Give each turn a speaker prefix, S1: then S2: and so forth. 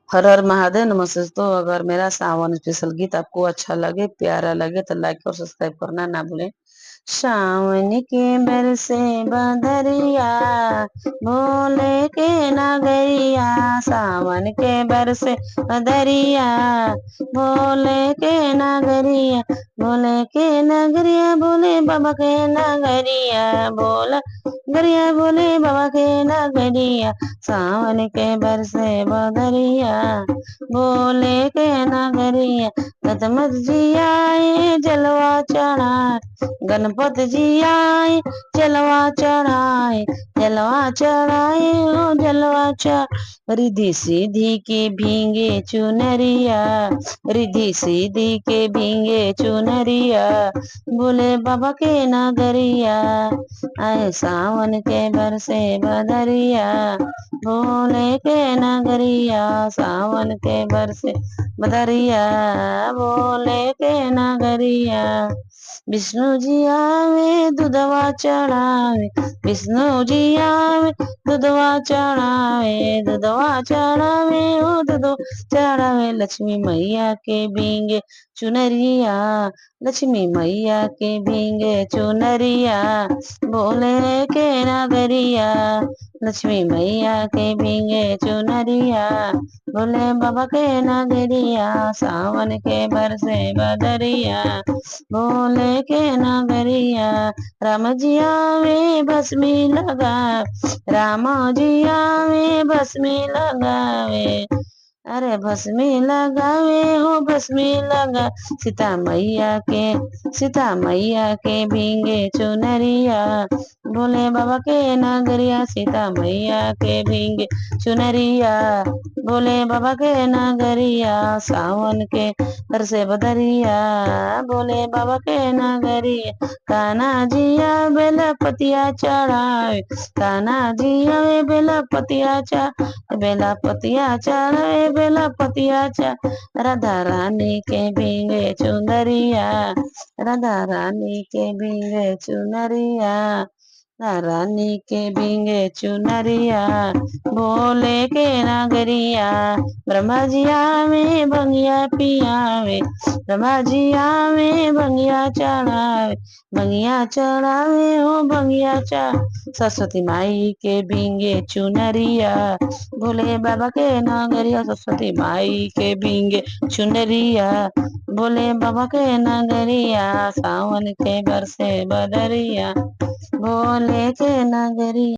S1: हर हर महादेव। नमस्ते दोस्तों, अगर मेरा सावन स्पेशल गीत आपको अच्छा लगे, प्यारा लगे तो लाइक और सब्सक्राइब करना ना भूलें। सावन के बरसे बदरिया, भोले के नगरिया। सावन के बरसे बदरिया, भोले के नगरिया। भोले के नगरिया, भोले बाबा के नगरिया। भोला गरिया, भोले बाबा के नगरिया। सावन के बरसे बदरिया, भोले के नगरिया। गणपत जी आए जलवा चढ़ाए, गणपत जी आए जलवा चढ़ाए। जलवा चढ़ाए ओ जलवा चढ़, रिधि सीधी के भींगे चुनरिया। रिधि सीधी के भींगे चुनरिया, भोले बाबा के नगरिया। आए सावन के बरसे बदरिया, भोले के नगरिया। सावन के बरसे बदरिया, भोले के नगरिया। विष्णु जी आवे दूधवा चढ़ावे, विष्णु जी आवे दूधवा चढ़ावे। दूधवा चढ़ावे ओ दूधवा चढ़ावे। लक्ष्मी मैया के भींगे चुनरिया, लक्ष्मी मैया के भींगे चुनरिया। भोले के नगरिया, लक्ष्मी मैया के भींगे चुनरिया। भोले बाबा के नगरिया। सावन के बरसे बदरिया, भोले के नगरिया। राम जी आवे भस्मी लगा, राम जी आवे भस्मी लगावे। अरे भस्मी लगावे हो भस्मी लगा। सीता मैया के, सीता मैया के भींगे चुनरिया। भोले बाबा के नगरिया, सीता मैया के भींगे चुनरिया। भोले बाबा के नगरिया। सावन के बरसे बदरिया, भोले बाबा के नगरिया। कान्हा जिया बेला पतिया चढ़ावे, कान्हा जिया बेला पतिया चढ़, बेला पतिया चढ़ावे, बेला पतिया चढ़। राधा रानी के भींगे चुनरिया, राधा रानी के भींगे चुनरिया। रानी के भींगे चुनरिया, भोले के नगरिया। ब्रह्मा जिया में भंगिया पियावे, ब्रह्मा जिया में भंगिया चढ़ावे। भंगिया चढ़ावे हो भंगिया चढ़, सरस्वती माई के भींगे चुनरिया। भोले बाबा के नगरिया, सरस्वती माई के भींगे चुनरिया। भोले बाबा के नगरिया। सावन के बरसे बदरिया, भोले के नगरिया।